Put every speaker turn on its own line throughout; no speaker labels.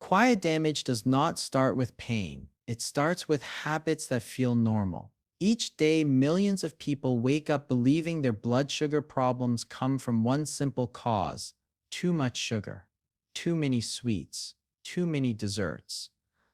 Quiet damage does not start with pain. It starts with habits that feel normal. Each day, millions of people wake up believing their blood sugar problems come from one simple cause: too much sugar, too many sweets, too many desserts.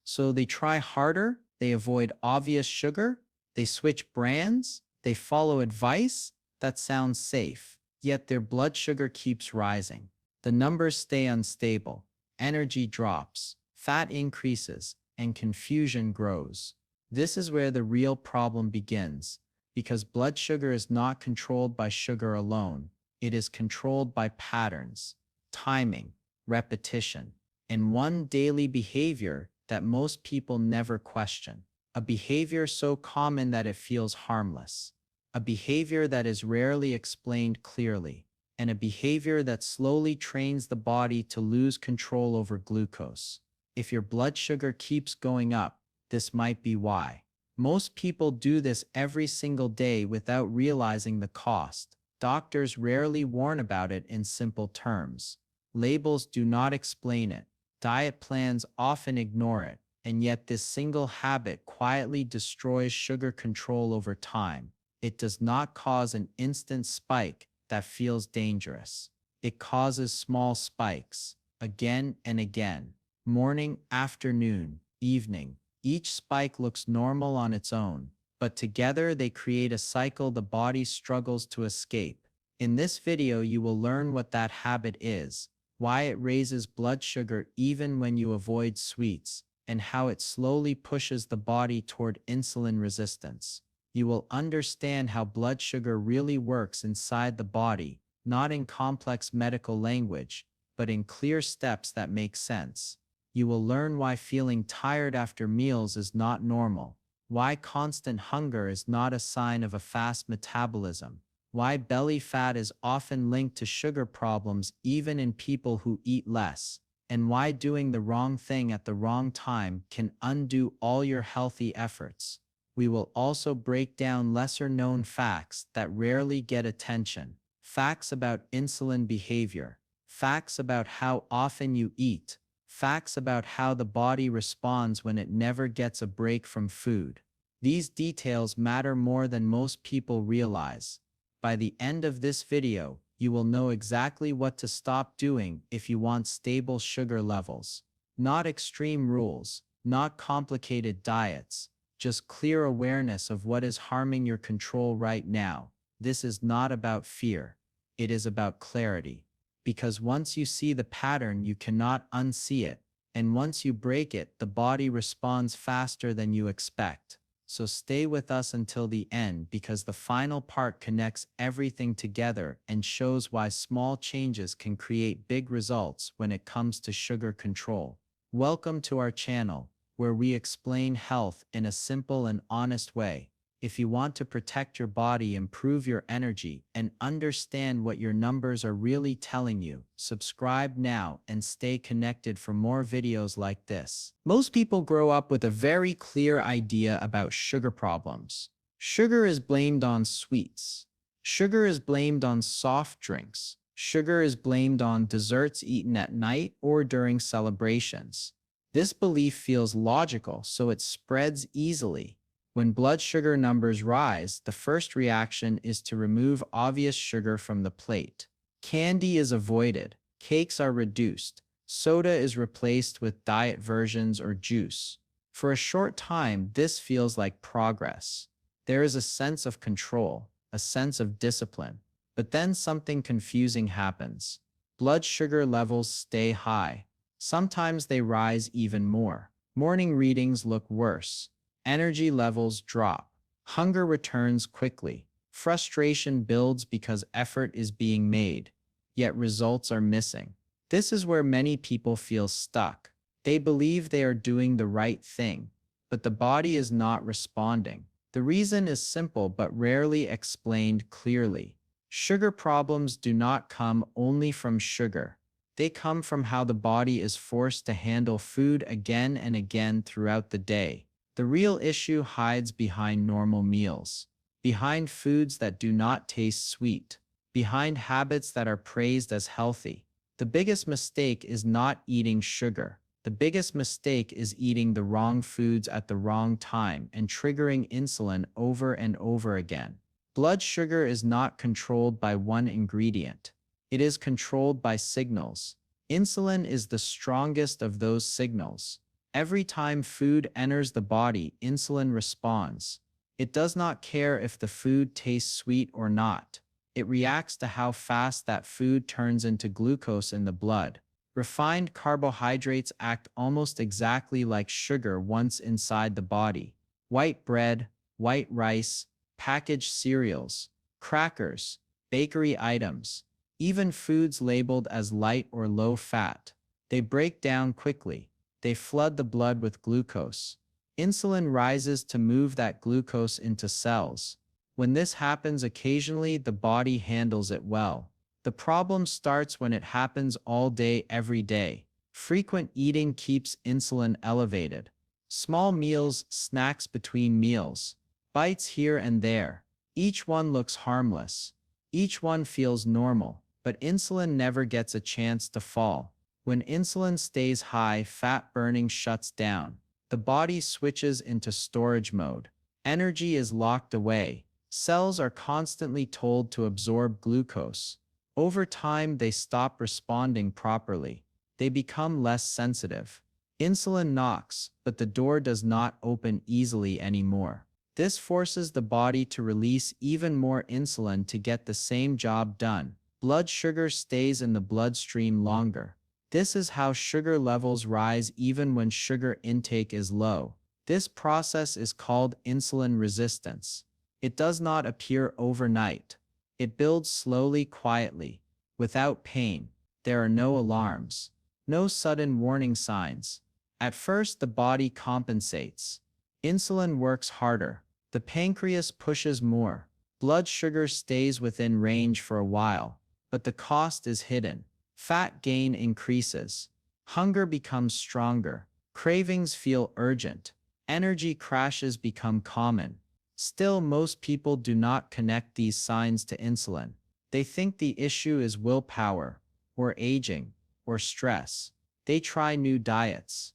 So they try harder, they avoid obvious sugar, they switch brands, they follow advice that sounds safe, yet their blood sugar keeps rising. The numbers stay unstable, energy drops, fat increases, and confusion grows. This is where the real problem begins, because blood sugar is not controlled by sugar alone. It is controlled by patterns, timing, repetition, and one daily behavior that most people never question. A behavior so common that it feels harmless. A behavior that is rarely explained clearly. And a behavior that slowly trains the body to lose control over glucose. If your blood sugar keeps going up, this might be why. Most people do this every single day without realizing the cost. Doctors rarely warn about it in simple terms. Labels do not explain it. Diet plans often ignore it. And yet this single habit quietly destroys sugar control over time. It does not cause an instant spike that feels dangerous. It causes small spikes, again and again, morning, afternoon, evening. Each spike looks normal on its own, but together they create a cycle the body struggles to escape. In this video, you will learn what that habit is, why it raises blood sugar even when you avoid sweets, and how it slowly pushes the body toward insulin resistance. You will understand how blood sugar really works inside the body, not in complex medical language, but in clear steps that make sense. You will learn why feeling tired after meals is not normal, why constant hunger is not a sign of a fast metabolism, why belly fat is often linked to sugar problems even in people who eat less, and why doing the wrong thing at the wrong time can undo all your healthy efforts. We will also break down lesser-known facts that rarely get attention. Facts about insulin behavior, facts about how often you eat, facts about how the body responds when it never gets a break from food. These details matter more than most people realize. By the end of this video, you will know exactly what to stop doing if you want stable sugar levels. Not extreme rules, not complicated diets, just clear awareness of what is harming your control right now. This is not about fear. It is about clarity. Because once you see the pattern, you cannot unsee it. And once you break it, the body responds faster than you expect. So stay with us until the end, because the final part connects everything together and shows why small changes can create big results when it comes to sugar control. Welcome to our channel, where we explain health in a simple and honest way. If you want to protect your body, improve your energy, and understand what your numbers are really telling you, subscribe now and stay connected for more videos like this. Most people grow up with a very clear idea about sugar problems. Sugar is blamed on sweets. Sugar is blamed on soft drinks. Sugar is blamed on desserts eaten at night or during celebrations. This belief feels logical, so it spreads easily. When blood sugar numbers rise, the first reaction is to remove obvious sugar from the plate. Candy is avoided, cakes are reduced, soda is replaced with diet versions or juice. For a short time, this feels like progress. There is a sense of control, a sense of discipline. But then something confusing happens. Blood sugar levels stay high. Sometimes they rise even more. Morning readings look worse. Energy levels drop. Hunger returns quickly. Frustration builds because effort is being made, yet results are missing. This is where many people feel stuck. They believe they are doing the right thing, but the body is not responding. The reason is simple but rarely explained clearly. Sugar problems do not come only from sugar. They come from how the body is forced to handle food again and again throughout the day. The real issue hides behind normal meals, behind foods that do not taste sweet, behind habits that are praised as healthy. The biggest mistake is not eating sugar. The biggest mistake is eating the wrong foods at the wrong time and triggering insulin over and over again. Blood sugar is not controlled by one ingredient. It is controlled by signals. Insulin is the strongest of those signals. Every time food enters the body, insulin responds. It does not care if the food tastes sweet or not. It reacts to how fast that food turns into glucose in the blood. Refined carbohydrates act almost exactly like sugar once inside the body. White bread, white rice, packaged cereals, crackers, bakery items, even foods labeled as light or low fat. They break down quickly. They flood the blood with glucose. Insulin rises to move that glucose into cells. When this happens occasionally, the body handles it well. The problem starts when it happens all day, every day. Frequent eating keeps insulin elevated. Small meals, snacks between meals, bites here and there. Each one looks harmless. Each one feels normal, but insulin never gets a chance to fall. When insulin stays high, fat burning shuts down. The body switches into storage mode. Energy is locked away. Cells are constantly told to absorb glucose. Over time, they stop responding properly. They become less sensitive. Insulin knocks, but the door does not open easily anymore. This forces the body to release even more insulin to get the same job done. Blood sugar stays in the bloodstream longer. This is how sugar levels rise even when sugar intake is low. This process is called insulin resistance. It does not appear overnight. It builds slowly, quietly, without pain. There are no alarms, no sudden warning signs. At first, the body compensates. Insulin works harder. The pancreas pushes more. Blood sugar stays within range for a while, but the cost is hidden. Fat gain increases. Hunger becomes stronger. Cravings feel urgent. Energy crashes become common. Still, most people do not connect these signs to insulin. They think the issue is willpower, or aging, or stress. They try new diets.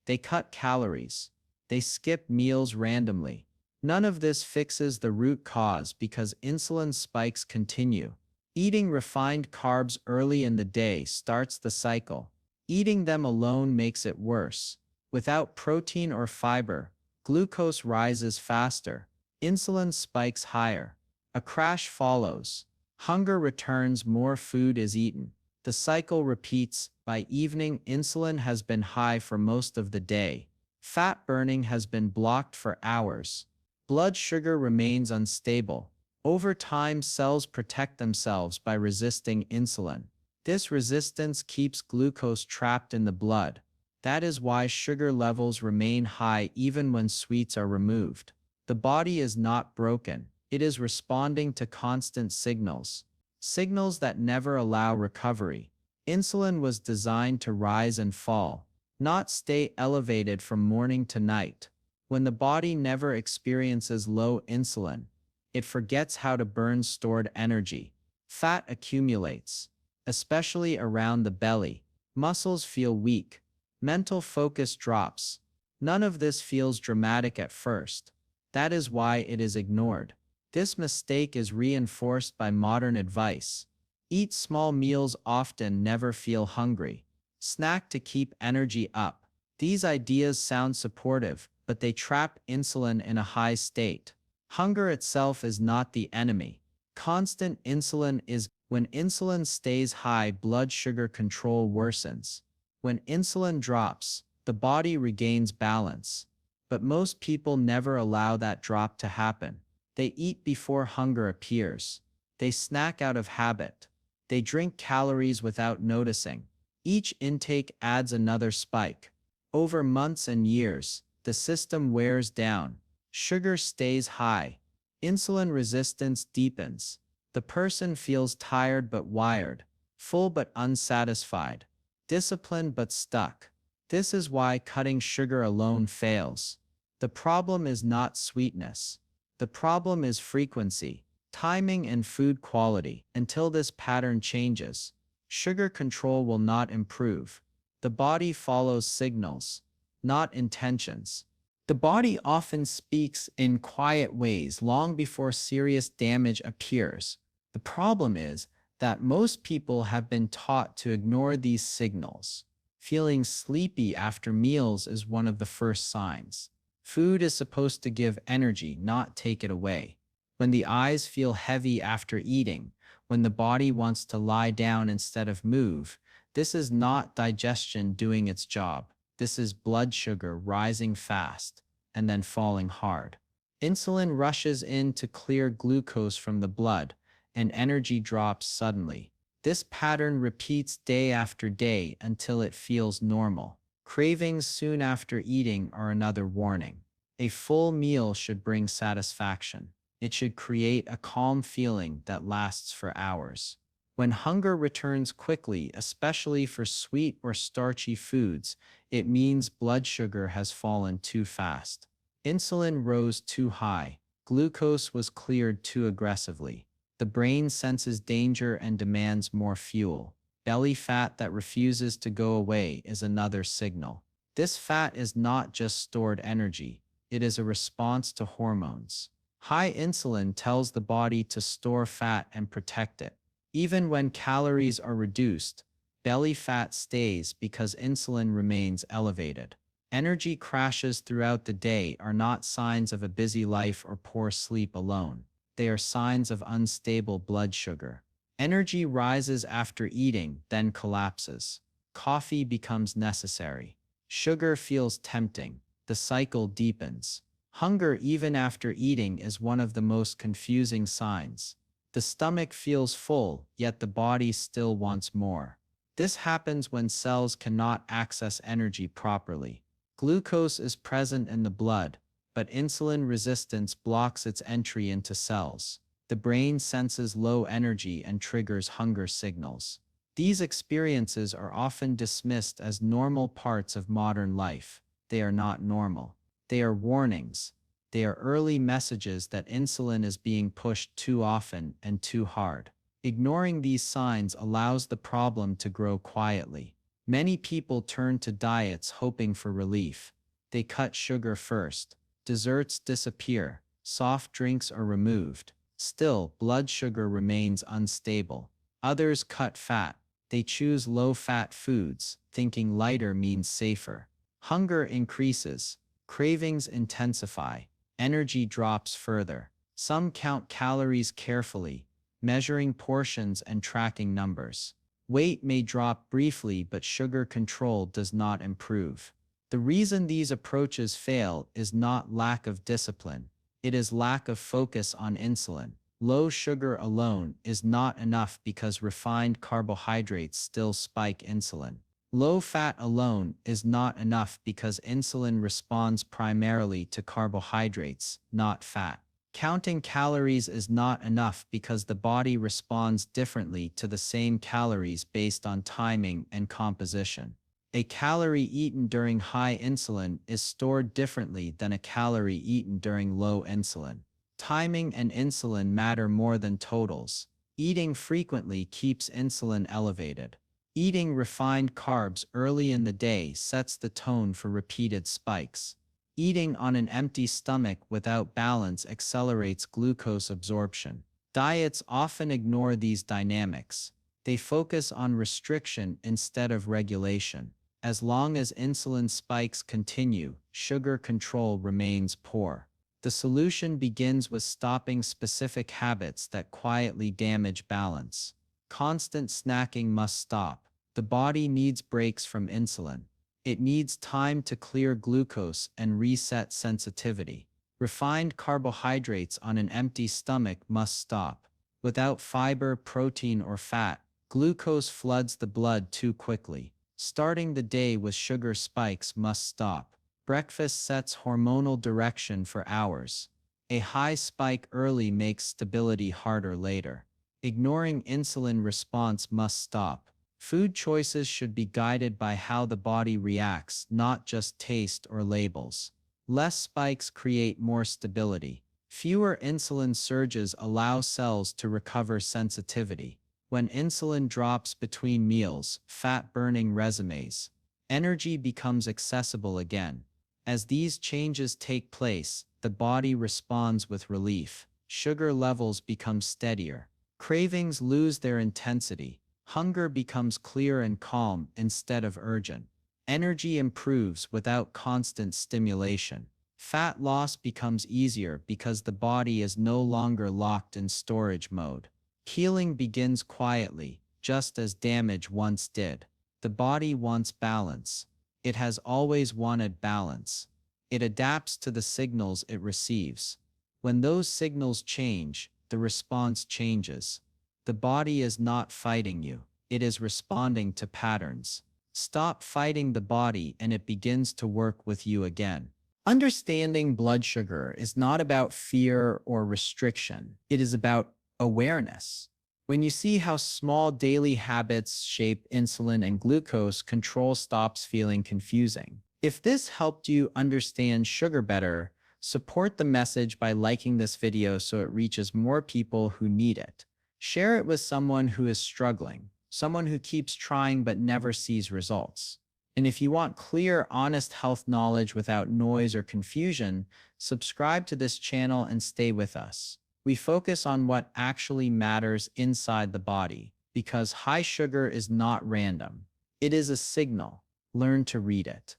They cut calories. They skip meals randomly. None of this fixes the root cause because insulin spikes continue. Eating refined carbs early in the day starts the cycle. Eating them alone makes it worse. Without protein or fiber, glucose rises faster. Insulin spikes higher. A crash follows. Hunger returns, more food is eaten. The cycle repeats. By evening, insulin has been high for most of the day. Fat burning has been blocked for hours. Blood sugar remains unstable. Over time, cells protect themselves by resisting insulin. This resistance keeps glucose trapped in the blood. That is why sugar levels remain high even when sweets are removed. The body is not broken. It is responding to constant signals. Signals that never allow recovery. Insulin was designed to rise and fall, not stay elevated from morning to night. When the body never experiences low insulin, it forgets how to burn stored energy. Fat accumulates, especially around the belly. Muscles feel weak. Mental focus drops. None of this feels dramatic at first. That is why it is ignored. This mistake is reinforced by modern advice. Eat small meals often, never feel hungry. Snack to keep energy up. These ideas sound supportive, but they trap insulin in a high state. Hunger itself is not the enemy. Constant insulin is. When insulin stays high, blood sugar control worsens. When insulin drops, the body regains balance. But most people never allow that drop to happen. They eat before hunger appears. They snack out of habit. They drink calories without noticing. Each intake adds another spike. Over months and years, the system wears down. Sugar stays high. Insulin resistance deepens. The person feels tired but wired, full but unsatisfied, disciplined but stuck. This is why cutting sugar alone fails. The problem is not sweetness. The problem is frequency, timing, and food quality. Until this pattern changes, sugar control will not improve. The body follows signals, not intentions. The body often speaks in quiet ways long before serious damage appears. The problem is that most people have been taught to ignore these signals. Feeling sleepy after meals is one of the first signs. Food is supposed to give energy, not take it away. When the eyes feel heavy after eating, when the body wants to lie down instead of move, this is not digestion doing its job. This is blood sugar rising fast and then falling hard. Insulin rushes in to clear glucose from the blood, and energy drops suddenly. This pattern repeats day after day until it feels normal. Cravings soon after eating are another warning. A full meal should bring satisfaction. It should create a calm feeling that lasts for hours. When hunger returns quickly, especially for sweet or starchy foods, it means blood sugar has fallen too fast. Insulin rose too high. Glucose was cleared too aggressively. The brain senses danger and demands more fuel. Belly fat that refuses to go away is another signal. This fat is not just stored energy, it is a response to hormones. High insulin tells the body to store fat and protect it. Even when calories are reduced, belly fat stays because insulin remains elevated. Energy crashes throughout the day are not signs of a busy life or poor sleep alone. They are signs of unstable blood sugar. Energy rises after eating, then collapses. Coffee becomes necessary. Sugar feels tempting. The cycle deepens. Hunger even after eating is one of the most confusing signs. The stomach feels full, yet the body still wants more. This happens when cells cannot access energy properly. Glucose is present in the blood, but insulin resistance blocks its entry into cells. The brain senses low energy and triggers hunger signals. These experiences are often dismissed as normal parts of modern life. They are not normal. They are warnings. They are early messages that insulin is being pushed too often and too hard. Ignoring these signs allows the problem to grow quietly. Many people turn to diets hoping for relief. They cut sugar first. Desserts disappear. Soft drinks are removed. Still, blood sugar remains unstable. Others cut fat. They choose low-fat foods, thinking lighter means safer. Hunger increases. Cravings intensify. Energy drops further. Some count calories carefully, measuring portions and tracking numbers. Weight may drop briefly, but sugar control does not improve. The reason these approaches fail is not lack of discipline. It is lack of focus on insulin. Low sugar alone is not enough because refined carbohydrates still spike insulin. Low fat alone is not enough because insulin responds primarily to carbohydrates, not fat. Counting calories is not enough because the body responds differently to the same calories based on timing and composition. A calorie eaten during high insulin is stored differently than a calorie eaten during low insulin. Timing and insulin matter more than totals. Eating frequently keeps insulin elevated. Eating refined carbs early in the day sets the tone for repeated spikes. Eating on an empty stomach without balance accelerates glucose absorption. Diets often ignore these dynamics. They focus on restriction instead of regulation. As long as insulin spikes continue, sugar control remains poor. The solution begins with stopping specific habits that quietly damage balance. Constant snacking must stop. The body needs breaks from insulin. It needs time to clear glucose and reset sensitivity. Refined carbohydrates on an empty stomach must stop. Without fiber, protein, or fat, glucose floods the blood too quickly. Starting the day with sugar spikes must stop. Breakfast sets hormonal direction for hours. A high spike early makes stability harder later. Ignoring insulin response must stop. Food choices should be guided by how the body reacts, not just taste or labels. Less spikes create more stability. Fewer insulin surges allow cells to recover sensitivity. When insulin drops between meals, fat burning resumes. Energy becomes accessible again. As these changes take place, the body responds with relief. Sugar levels become steadier. Cravings lose their intensity. Hunger becomes clear and calm instead of urgent. Energy improves without constant stimulation. Fat loss becomes easier because the body is no longer locked in storage mode. Healing begins quietly, just as damage once did. The body wants balance. It has always wanted balance. It adapts to the signals it receives. When those signals change, the response changes. The body is not fighting you. It is responding to patterns. Stop fighting the body and it begins to work with you again. Understanding blood sugar is not about fear or restriction. It is about awareness. When you see how small daily habits shape insulin and glucose, control stops feeling confusing. If this helped you understand sugar better, support the message by liking this video so it reaches more people who need it. Share it with someone who is struggling, someone who keeps trying but never sees results. And if you want clear, honest health knowledge without noise or confusion, subscribe to this channel and stay with us. We focus on what actually matters inside the body, because high sugar is not random. It is a signal. Learn to read it.